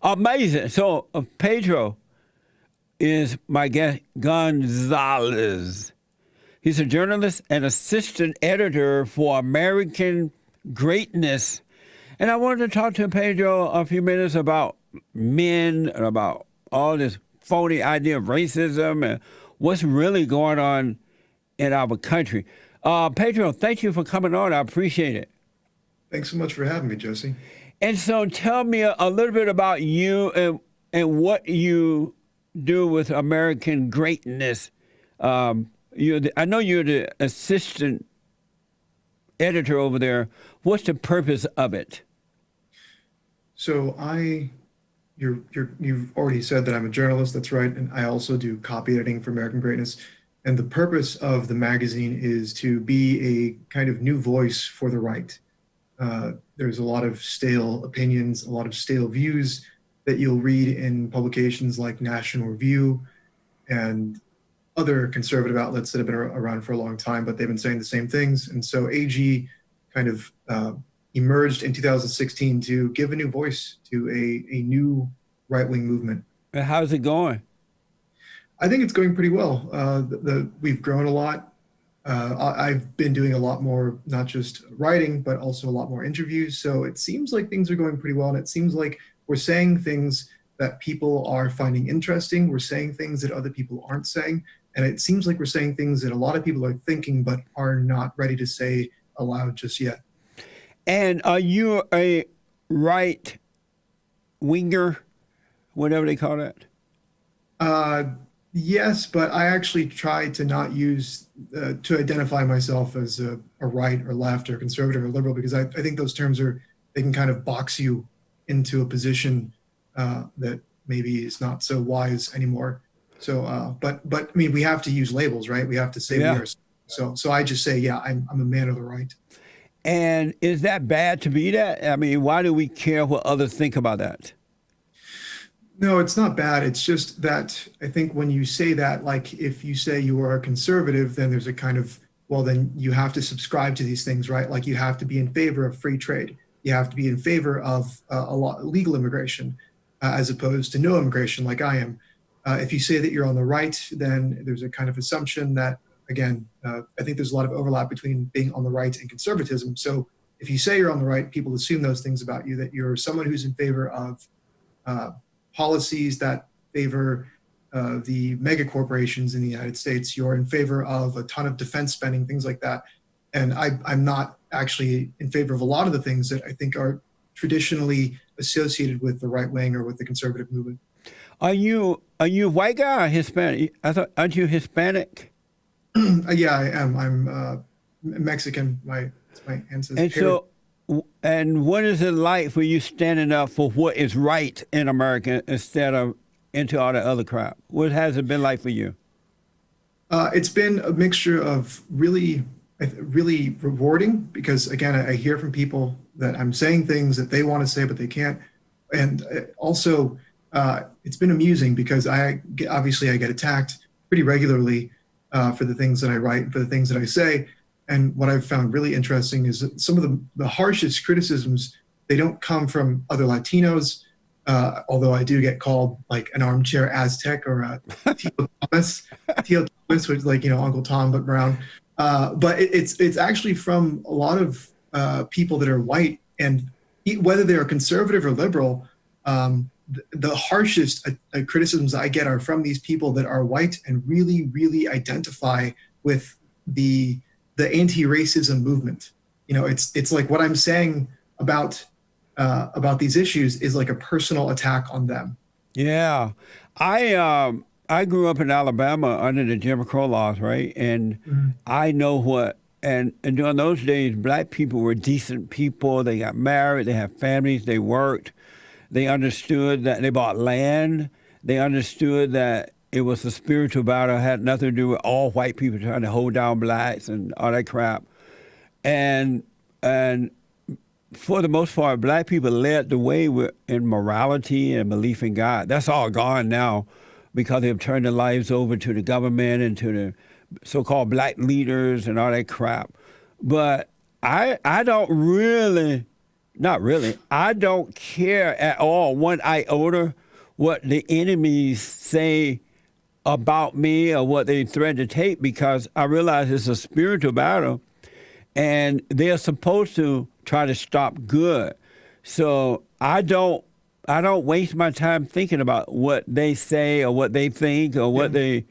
Amazing. So Pedro is my guest, Gonzalez. He's a journalist and assistant editor for American Greatness. And I wanted to talk to Pedro a few minutes about men and about all this phony idea of racism and what's really going on in our country. Pedro, thank you for coming on. I appreciate it. Thanks so much for having me, Jesse. And so tell me a little bit about you and what you do with American Greatness. I know you're the assistant editor over there. What's the purpose of it? So you've already said that I'm a journalist. That's right, and I also do copy editing for American Greatness. And the purpose of the magazine is to be a kind of new voice for the right. There's a lot of stale opinions, a lot of stale views that you'll read in publications like National Review and other conservative outlets that have been around for a long time, but they've been saying the same things. And so AG kind of emerged in 2016 to give a new voice to a new right-wing movement. And how's it going? I think it's going pretty well. We've grown a lot. I've been doing a lot more, not just writing, but also a lot more interviews. So it seems like things are going pretty well. And it seems like we're saying things that people are finding interesting. We're saying things that other people aren't saying. And it seems like we're saying things that a lot of people are thinking, but are not ready to say aloud just yet. And are you a right winger, whatever they call that? Yes, but I actually try to not use to identify myself as a right or left or conservative or liberal, because I think those terms they can kind of box you into a position that maybe is not so wise anymore. So, but I mean, we have to use labels, right? We have to say we are. So I just say, yeah, I'm a man of the right. And is that bad to be that? I mean, why do we care what others think about that? No, it's not bad. It's just that I think when you say that, like if you say you are a conservative, then there's a kind of, well, then you have to subscribe to these things, right? Like you have to be in favor of free trade. You have to be in favor of a lot legal immigration as opposed to no immigration like I am. If you say that you're on the right, then there's a kind of assumption that, again, I think there's a lot of overlap between being on the right and conservatism. So if you say you're on the right, people assume those things about you, that you're someone who's in favor of policies that favor the mega corporations in the United States. You're in favor of a ton of defense spending, things like that. And I'm not actually in favor of a lot of the things that I think are traditionally associated with the right wing or with the conservative movement. Are you a white guy or Hispanic? Aren't you Hispanic? Yeah, I am. I'm Mexican. My ancestors. And so, and what is it like for you standing up for what is right in America instead of into all the other crap? What has it been like for you? It's been a mixture of really rewarding because, again, I hear from people that I'm saying things that they want to say, but they can't. And also, it's been amusing because obviously I get attacked pretty regularly for the things that I write, for the things that I say. And what I've found really interesting is that some of the harshest criticisms, they don't come from other Latinos, although I do get called like an armchair Aztec or a Tio Thomas, which is like, Uncle Tom, but brown. But it's actually from a lot of people that are white, and whether they're conservative or liberal, the harshest criticisms I get are from these people that are white and really, really identify with the anti-racism movement. It's like what I'm saying about these issues is like a personal attack on them. Yeah, I grew up in Alabama under the Jim Crow laws, right? And I know what. And during those days, black people were decent people. They got married. They had families. They worked. They understood that they bought land. They understood that it was a spiritual battle. It had nothing to do with all white people trying to hold down blacks and all that crap. And for the most part, black people led the way in morality and belief in God. That's all gone now because they've turned their lives over to the government and to the so-called black leaders and all that crap. But I don't really Not really. I don't care at all one iota what the enemies say about me or what they threaten to take, because I realize it's a spiritual battle and they're supposed to try to stop good. So I don't waste my time thinking about what they say or what they think or what they,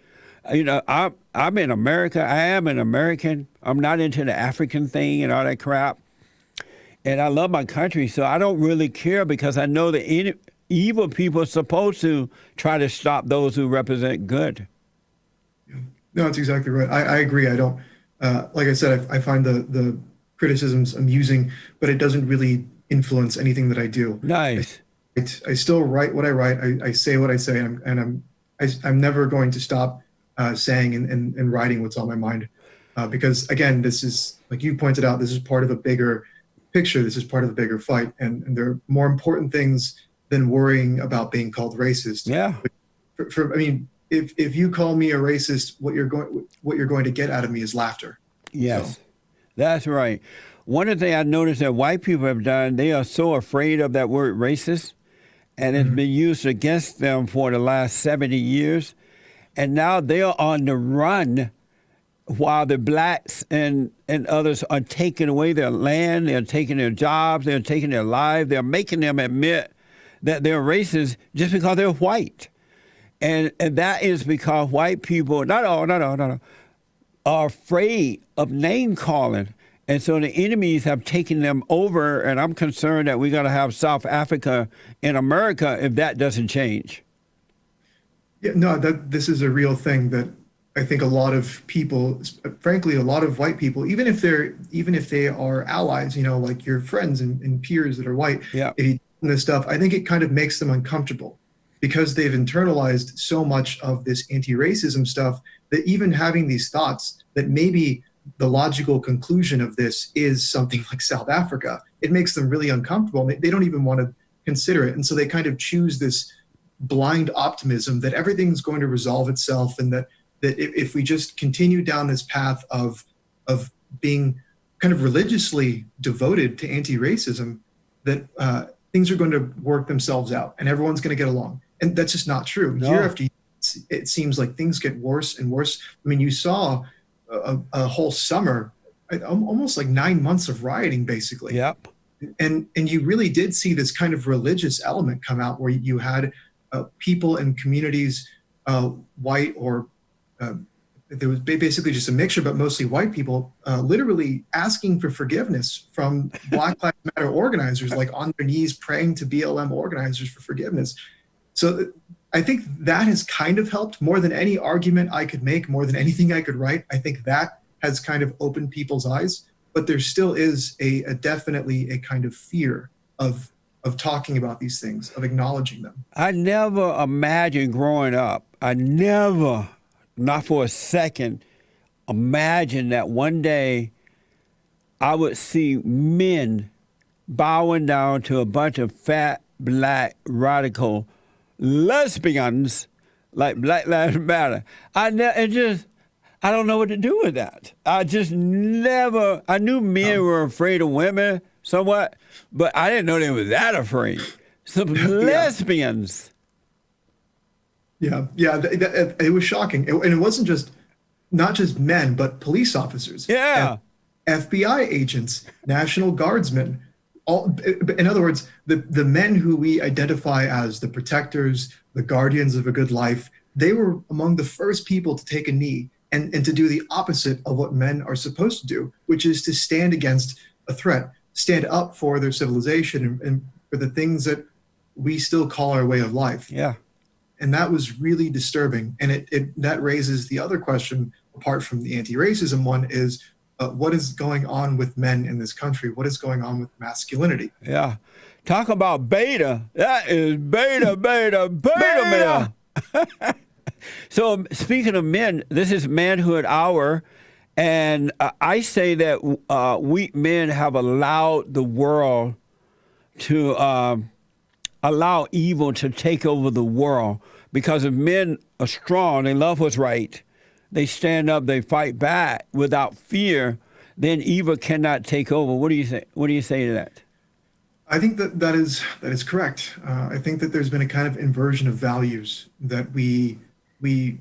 I'm in America. I am an American. I'm not into the African thing and all that crap. And I love my country, so I don't really care, because I know the evil people are supposed to try to stop those who represent good. Yeah. No, that's exactly right. I agree. I don't, like I said, I find the criticisms amusing, but it doesn't really influence anything that I do. Nice. I still write what I write. I say what I say, and I'm never going to stop saying and writing what's on my mind, because again, this is, like you pointed out, this is part of a bigger picture. This is part of a bigger fight, and there are more important things than worrying about being called racist. Yeah. I mean, if you call me a racist, what you're going to get out of me is laughter. Yes, so. That's right. One of the things I noticed that white people have done, they are so afraid of that word racist, and it's been used against them for the last 70 years. And now they're on the run while the blacks and others are taking away their land, they're taking their jobs, they're taking their lives, they're making them admit that they're racist just because they're white. And that is because white people, not all, are afraid of name calling. And so the enemies have taken them over, and I'm concerned that we're going to have South Africa in America if that doesn't change. Yeah, no, this is a real thing that I think a lot of people, frankly, a lot of white people, even if they are allies, like your friends and peers that are white, yeah. If you do this stuff, I think it kind of makes them uncomfortable, because they've internalized so much of this anti-racism stuff that even having these thoughts that maybe the logical conclusion of this is something like South Africa, it makes them really uncomfortable. They don't even want to consider it. And so they kind of choose this blind optimism that everything's going to resolve itself, and that if we just continue down this path of being kind of religiously devoted to anti-racism, that things are going to work themselves out and everyone's going to get along. And that's just not true. No. Year after year, it seems like things get worse and worse. I mean, you saw a whole summer, almost like 9 months of rioting, basically. Yep. And you really did see this kind of religious element come out, where you had people in communities, white or there was basically just a mixture, but mostly white people, literally asking for forgiveness from Black Lives Matter organizers, like on their knees praying to BLM organizers for forgiveness. So I think that has kind of helped more than any argument I could make, more than anything I could write. I think that has kind of opened people's eyes, but there still is a definitely a kind of fear of talking about these things, of acknowledging them. I never imagined growing up, not for a second, imagine that one day I would see men bowing down to a bunch of fat, black, radical lesbians like Black Lives Matter. I don't know what to do with that. I knew men were afraid of women somewhat, but I didn't know they were that afraid. Some lesbians. Yeah, it was shocking. And it wasn't not just men, but police officers. Yeah. FBI agents, National Guardsmen. In other words, the men who we identify as the protectors, the guardians of a good life, they were among the first people to take a knee and to do the opposite of what men are supposed to do, which is to stand against a threat, stand up for their civilization and for the things that we still call our way of life. Yeah. And that was really disturbing. And that raises the other question, apart from the anti-racism one, is what is going on with men in this country? What is going on with masculinity? Yeah. Talk about beta. That is beta male. So speaking of men, this is Manhood Hour. And I say that we men have allowed the world to allow evil to take over the world, because if men are strong, they love what's right, they stand up, they fight back without fear, then evil cannot take over. What do you say? What do you say to that? I think that is correct. I think that there's been a kind of inversion of values that we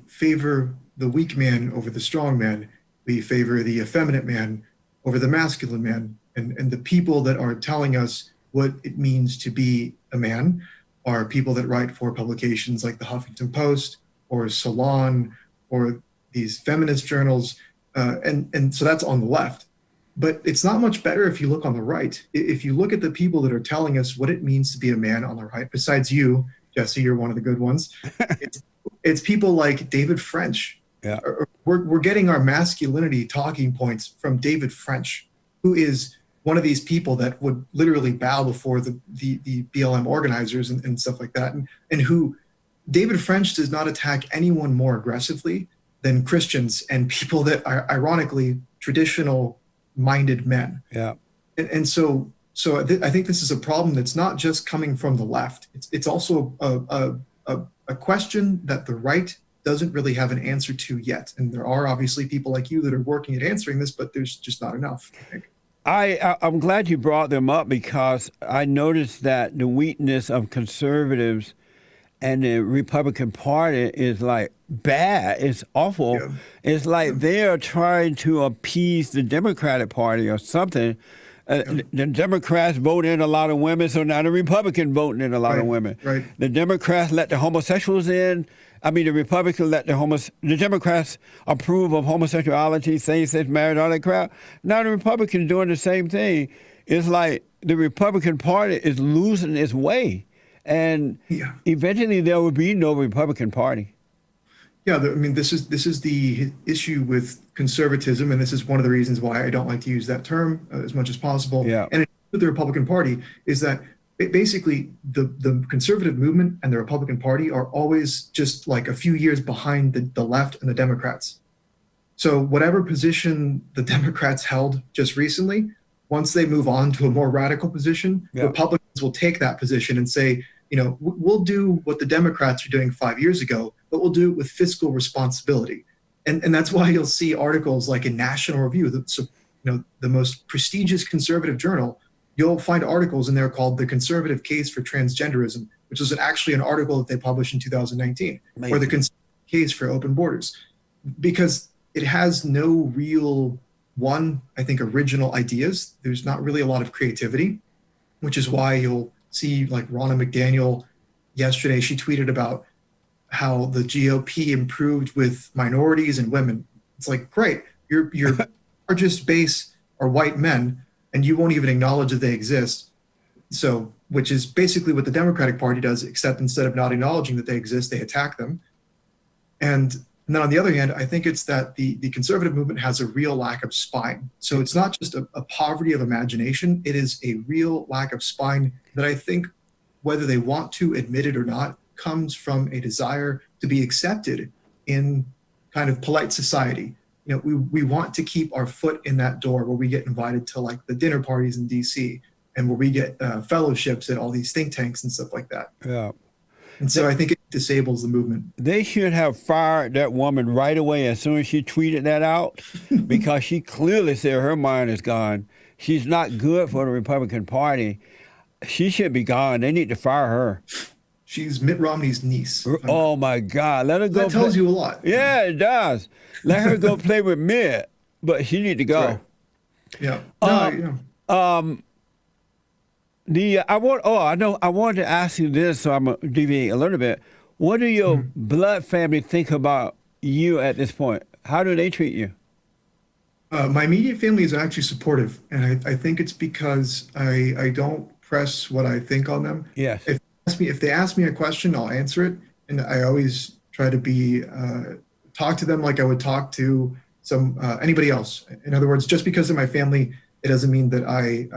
favor the weak man over the strong man. We favor the effeminate man over the masculine man. And the people that are telling us what it means to be a man are people that write for publications like the Huffington Post or Salon or these feminist journals. And so that's on the left. But it's not much better if you look on the right. If you look at the people that are telling us what it means to be a man on the right, besides you, Jesse, you're one of the good ones. It's people like David French. Yeah. We're getting our masculinity talking points from David French, who is one of these people that would literally bow before the BLM organizers and stuff like that. And who David French does not attack anyone more aggressively than Christians and people that are ironically traditional minded men. Yeah. And so I think this is a problem that's not just coming from the left. It's also a question that the right doesn't really have an answer to yet. And there are obviously people like you that are working at answering this, but there's just not enough, I think. I'm glad you brought them up because I noticed that the weakness of conservatives and the Republican Party is like bad. It's awful. Yeah. It's like they're trying to appease the Democratic Party or something. The Democrats vote in a lot of women, so now the Republican voting in a lot of women. Right. The Democrats let the homosexuals in. I mean, the Republicans let the Democrats approve of homosexuality, same-sex marriage, all that crap. Now the Republicans doing the same thing. It's like the Republican Party is losing its way. And eventually there will be no Republican Party. Yeah, I mean, this is the issue with conservatism, and this is one of the reasons why I don't like to use that term as much as possible. Yeah. And with the Republican Party is that basically the conservative movement and the Republican Party are always just like a few years behind the left and the Democrats. So whatever position the Democrats held just recently, once they move on to a more radical position, Republicans will take that position and say, you know, we'll do what the Democrats are doing 5 years ago, but we'll do it with fiscal responsibility. And that's why you'll see articles like in National Review, the most prestigious conservative journal, you'll find articles in there called The Conservative Case for Transgenderism, which is actually an article that they published in 2019, or The Conservative Case for Open Borders, because it has no real, I think, original ideas. There's not really a lot of creativity, which is why you'll see like Ronna McDaniel yesterday, she tweeted about how the GOP improved with minorities and women. It's like, great, your largest base are white men, and you won't even acknowledge that they exist. So, which is basically what the Democratic Party does, except instead of not acknowledging that they exist, they attack them. And then on the other hand, I think it's that the conservative movement has a real lack of spine. So it's not just a poverty of imagination, it is a real lack of spine that I think, whether they want to admit it or not, comes from a desire to be accepted in kind of polite society. You know, we want to keep our foot in that door where we get invited to like the dinner parties in DC and where we get fellowships at all these think tanks and stuff like that. Yeah. And so I think it disables the movement. They should have fired that woman right away as soon as she tweeted that out because she clearly said her mind is gone. She's not good for the Republican Party. She should be gone. They need to fire her. She's Mitt Romney's niece. Oh, my God. Let her go. That tells you a lot. Yeah, it does. Let her go play with Mitt, but she need to go. Right. Yeah. I wanted to ask you this, so I'm going to deviate a little bit. What do your blood family think about you at this point? How do they treat you? My immediate family is actually supportive, and I think it's because I don't press what I think on them. Yes. If they ask me a question, I'll answer it, and I always try to be talk to them like I would talk to anybody else. In other words, just because they're my family, it doesn't mean that I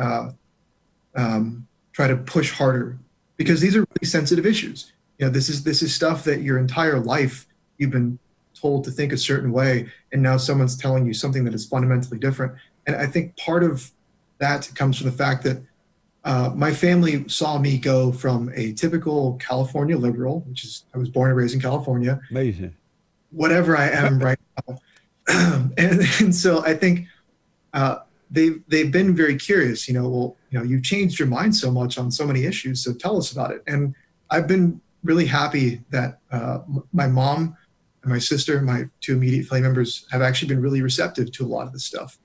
try to push harder, because these are really sensitive issues. You know, this is stuff that your entire life you've been told to think a certain way, and now someone's telling you something that is fundamentally different. And I think part of that comes from the fact that my family saw me go from a typical California liberal, which is I was born and raised in California. Amazing. Whatever I am right now. And so I think they've been very curious. Well, you've changed your mind so much on so many issues, so tell us about it. And I've been really happy that my mom and my sister, my two immediate family members, have actually been really receptive to a lot of this stuff.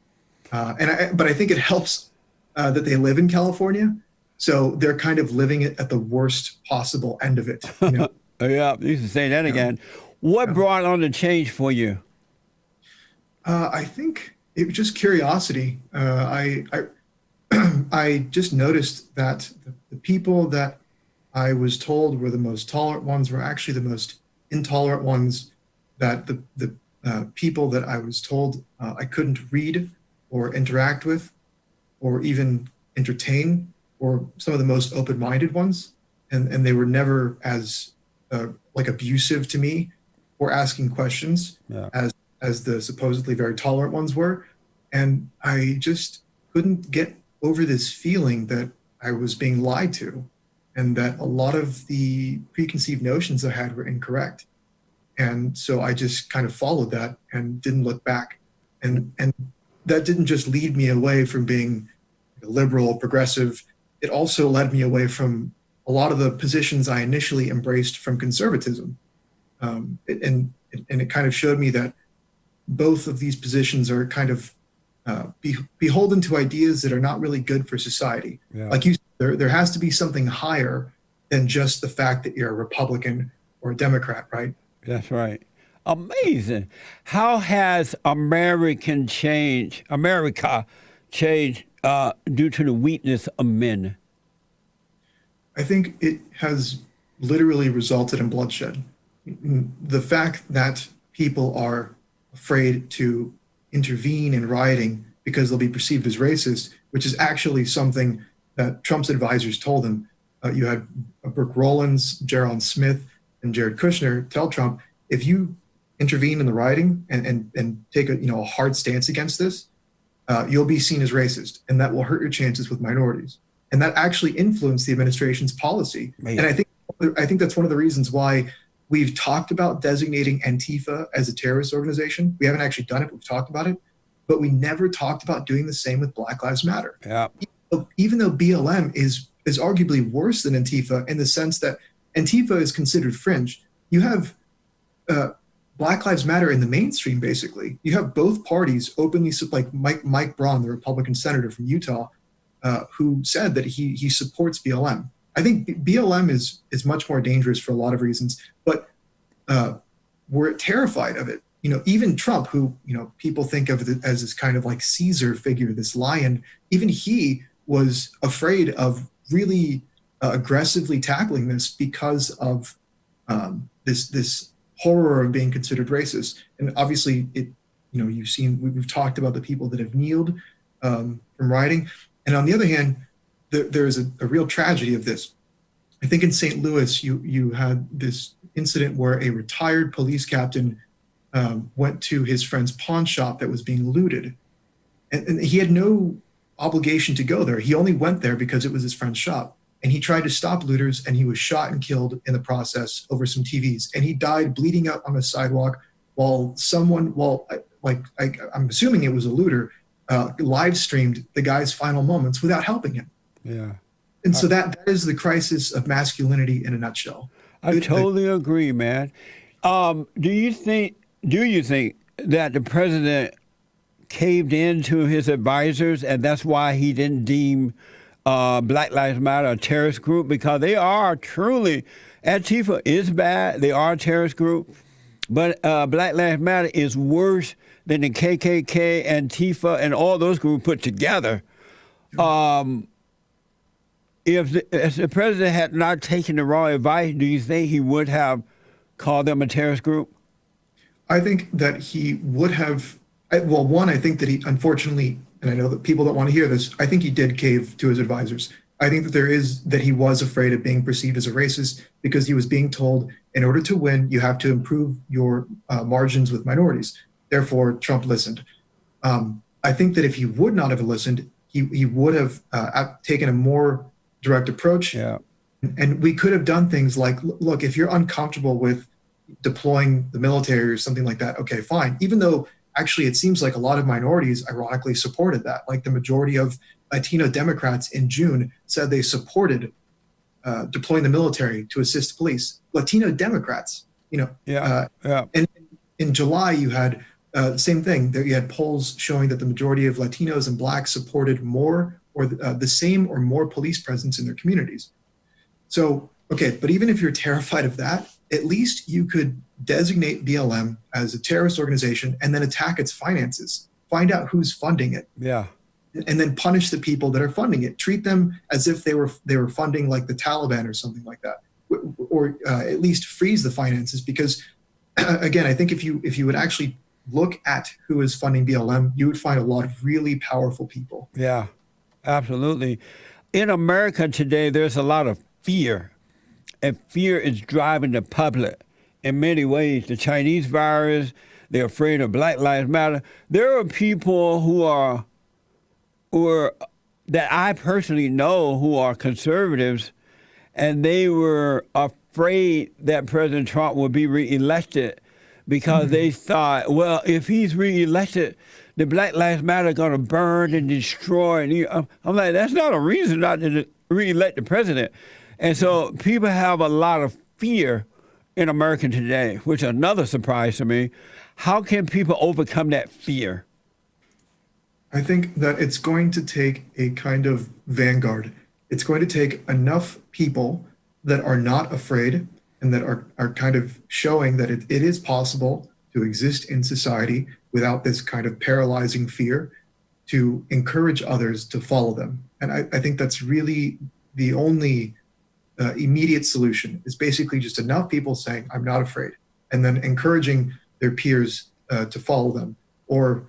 But I think it helps that they live in California, so they're kind of living it at the worst possible end of it. Yeah, you can say that again. What brought on the change for you? I think it was just curiosity. I just noticed that the people that I was told were the most tolerant ones were actually the most intolerant ones. That the people that I was told I couldn't read or interact with or even entertain were some of the most open-minded ones, and they were never as like abusive to me or asking questions as the supposedly very tolerant ones were. And I just couldn't get over this feeling that I was being lied to and that a lot of the preconceived notions I had were incorrect. And so I just kind of followed that and didn't look back. And that didn't just lead me away from being liberal, progressive. It also led me away from a lot of the positions I initially embraced from conservatism. And it kind of showed me that both of these positions are kind of beholden to ideas that are not really good for society. Yeah. Like you said, there has to be something higher than just the fact that you're a Republican or a Democrat, right? That's right. Amazing. How has America changed due to the weakness of men? I think it has literally resulted in bloodshed. The fact that people are afraid to intervene in rioting because they'll be perceived as racist, which is actually something that Trump's advisors told him. You had Brooke Rollins, Jaron Smith, and Jared Kushner tell Trump, if you intervene in the rioting and take a hard stance against this, you'll be seen as racist, and that will hurt your chances with minorities. And that actually influenced the administration's policy. Man. And I think that's one of the reasons why we've talked about designating Antifa as a terrorist organization. We haven't actually done it, but we've talked about it. But we never talked about doing the same with Black Lives Matter. Yeah. Even though BLM is arguably worse than Antifa in the sense that Antifa is considered fringe. You have Black Lives Matter in the mainstream, basically. You have both parties openly, like Mike Braun, the Republican senator from Utah, who said that he supports BLM. I think BLM is much more dangerous for a lot of reasons, but we're terrified of it. Even Trump, who people think of as this kind of like Caesar figure, this lion, even he was afraid of really aggressively tackling this because of this horror of being considered racist. And obviously, we've talked about the people that have kneeled from rioting, and on the other hand, there's a real tragedy of this. I think in St. Louis, you had this incident where a retired police captain went to his friend's pawn shop that was being looted. And he had no obligation to go there. He only went there because it was his friend's shop. And he tried to stop looters, and he was shot and killed in the process over some TVs. And he died bleeding out on the sidewalk while I'm assuming it was a looter, live streamed the guy's final moments without helping him. Yeah. And so that is the crisis of masculinity in a nutshell. I totally agree, man. Do you think that the president caved in to his advisors, and that's why he didn't deem Black Lives Matter a terrorist group? Because they are truly, Antifa is bad. They are a terrorist group. But Black Lives Matter is worse than the KKK, Antifa, and all those groups put together. If the president had not taken the wrong advice, do you think he would have called them a terrorist group? I think that he would have. Well, one, I think that he, unfortunately, and I know that people don't want to hear this, I think he did cave to his advisors. I think that he was afraid of being perceived as a racist because he was being told, in order to win, you have to improve your margins with minorities. Therefore, Trump listened. I think that if he would not have listened, he would have taken a more direct approach. Yeah. And we could have done things like, look, if you're uncomfortable with deploying the military or something like that, okay, fine. Even though actually, it seems like a lot of minorities ironically supported that. Like the majority of Latino Democrats in June said they supported deploying the military to assist police. Latino Democrats, Yeah. Yeah. and in July you had the same thing. There you had polls showing that the majority of Latinos and Blacks supported more or the same or more police presence in their communities. So, okay, but even if you're terrified of that, at least you could designate BLM as a terrorist organization and then attack its finances. Find out who's funding it. Yeah. And then punish the people that are funding it. Treat them as if they were funding like the Taliban or something like that, or at least freeze the finances. Because again, I think if you would actually look at who is funding BLM, you would find a lot of really powerful people. Yeah, absolutely. In America today, there's a lot of fear, and fear is driving the public in many ways. The Chinese virus, they're afraid of Black Lives Matter. There are people who are that I personally know who are conservatives, and they were afraid that President Trump would be reelected because they thought, well, if he's reelected, the Black Lives Matter are going to burn and destroy. And I'm like, that's not a reason not to reelect the president. And so people have a lot of fear in America today, which is another surprise to me. How can people overcome that fear? I think that it's going to take a kind of vanguard. It's going to take enough people that are not afraid and that are kind of showing that it is possible to exist in society without this kind of paralyzing fear, to encourage others to follow them. And I think that's really the only immediate solution, is basically just enough people saying, I'm not afraid, and then encouraging their peers to follow them. Or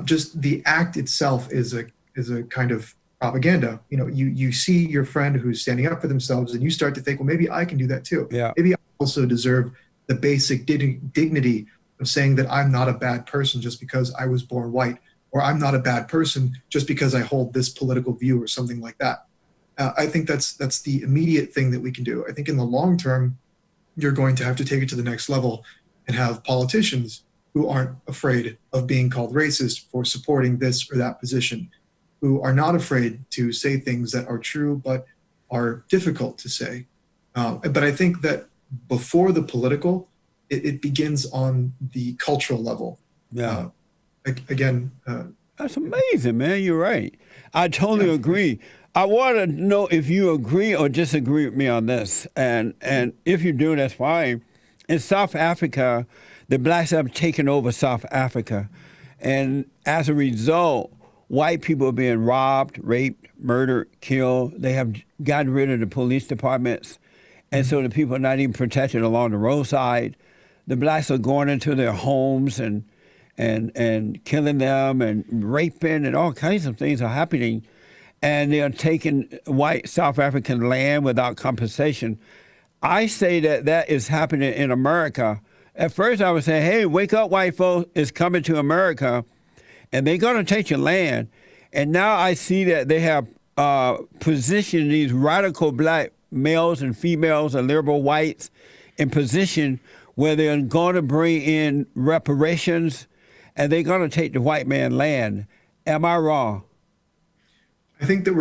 just the act itself is a kind of propaganda. You see your friend who's standing up for themselves, and you start to think, well, maybe I can do that too. Yeah. Maybe I also deserve the basic dignity of saying that I'm not a bad person just because I was born white, or I'm not a bad person just because I hold this political view, or something like that. I think that's the immediate thing that we can do. I think in the long term, you're going to have to take it to the next level and have politicians who aren't afraid of being called racist for supporting this or that position, who are not afraid to say things that are true but are difficult to say. But I think that before the political, it begins on the cultural level. Yeah. That's amazing, man. You're right. I totally agree. I want to know if you agree or disagree with me on this. And if you do, that's fine. In South Africa, the blacks have taken over South Africa. And as a result, white people are being robbed, raped, murdered, killed. They have gotten rid of the police departments. And so the people are not even protected along the roadside. The blacks are going into their homes and killing them and raping, and all kinds of things are happening. And they are taking white South African land without compensation. I say that is happening in America. At first I was saying, hey, wake up, white folks, it's coming to America, and they're going to take your land. And now I see that they have positioned these radical black males and females and liberal whites in position where they're going to bring in reparations, and they're going to take the white man land. Am I wrong? I think that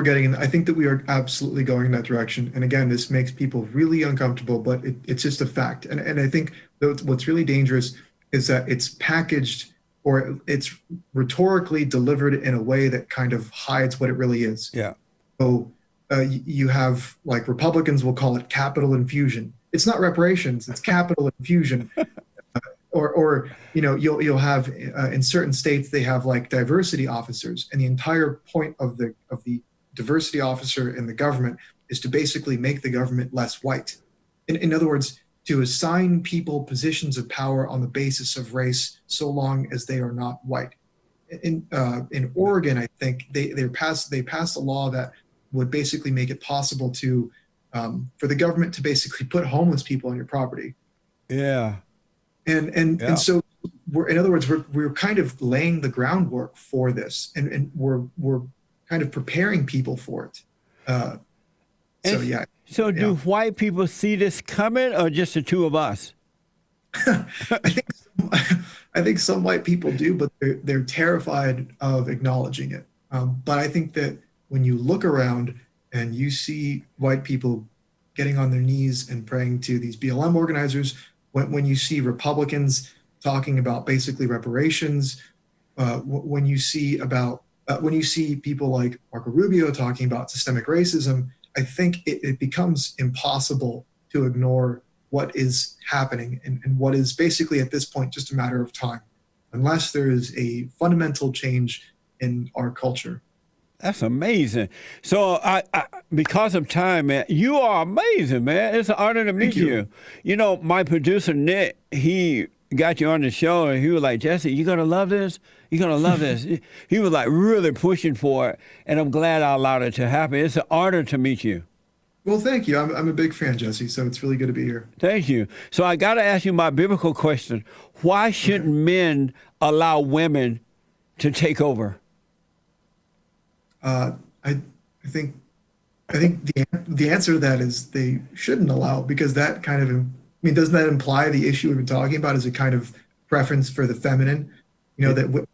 we are absolutely going in that direction. And again, this makes people really uncomfortable, but it's just a fact. And I think what's really dangerous is that it's packaged, or it's rhetorically delivered in a way that kind of hides what it really is. Yeah. So you have, like, Republicans will call it capital infusion. It's not reparations, it's capital infusion. Or you'll have in certain states, they have like diversity officers, and the entire point of the diversity officer in the government is to basically make the government less white. In other words, to assign people positions of power on the basis of race, so long as they are not white. In Oregon, I think they passed a law that would basically make it possible to for the government to basically put homeless people on your property. Yeah. And so we're kind of laying the groundwork for this, and we're kind of preparing people for it. So do white people see this coming, or just the two of us? I think I think some white people do, but they're terrified of acknowledging it. But I think that when you look around and you see white people getting on their knees and praying to these BLM organizers, when you see Republicans talking about basically reparations, when you see people like Marco Rubio talking about systemic racism, I think it becomes impossible to ignore what is happening and what is basically at this point just a matter of time, unless there is a fundamental change in our culture. That's amazing. So, because of time, man, you are amazing, man. It's an honor to meet Thank you. you. You know, my producer Nick, he got you on the show, and he was like, "Jesse, you're gonna love this. You're gonna love this." He was like really pushing for it, and I'm glad I allowed it to happen. It's an honor to meet you. Well, thank you. I'm a big fan, Jesse, so it's really good to be here. Thank you. So I got to ask you my biblical question: why shouldn't men allow women to take over? I think the answer to that is they shouldn't allow, because that kind of, I mean, doesn't that imply the issue we've been talking about is a kind of preference for the feminine? You know, that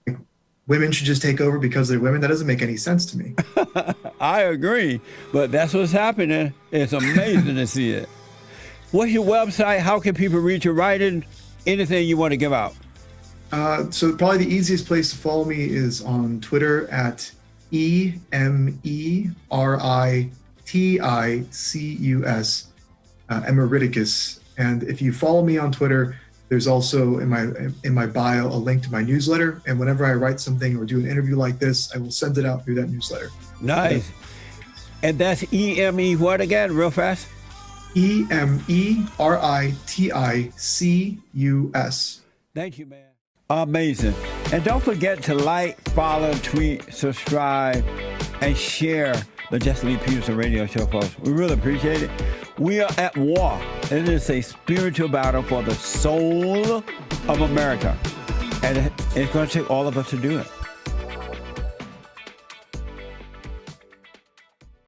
women should just take over because they're women. That doesn't make any sense to me. I agree, but that's what's happening. It's amazing to see it. What's your website? How can people read your writing? Anything you want to give out? So probably the easiest place to follow me is on Twitter at EMERITICUS, Emeriticus. And if you follow me on Twitter, there's also in my bio a link to my newsletter. And whenever I write something or do an interview like this, I will send it out through that newsletter. Nice. And that's EME what again, real fast? EMERITICUS. Thank you, man. Amazing. And don't forget to like, follow, tweet, subscribe, and share the Jesse Lee Peterson radio show, folks. We really appreciate it. We are at war. It is a spiritual battle for the soul of America. And it's going to take all of us to do it.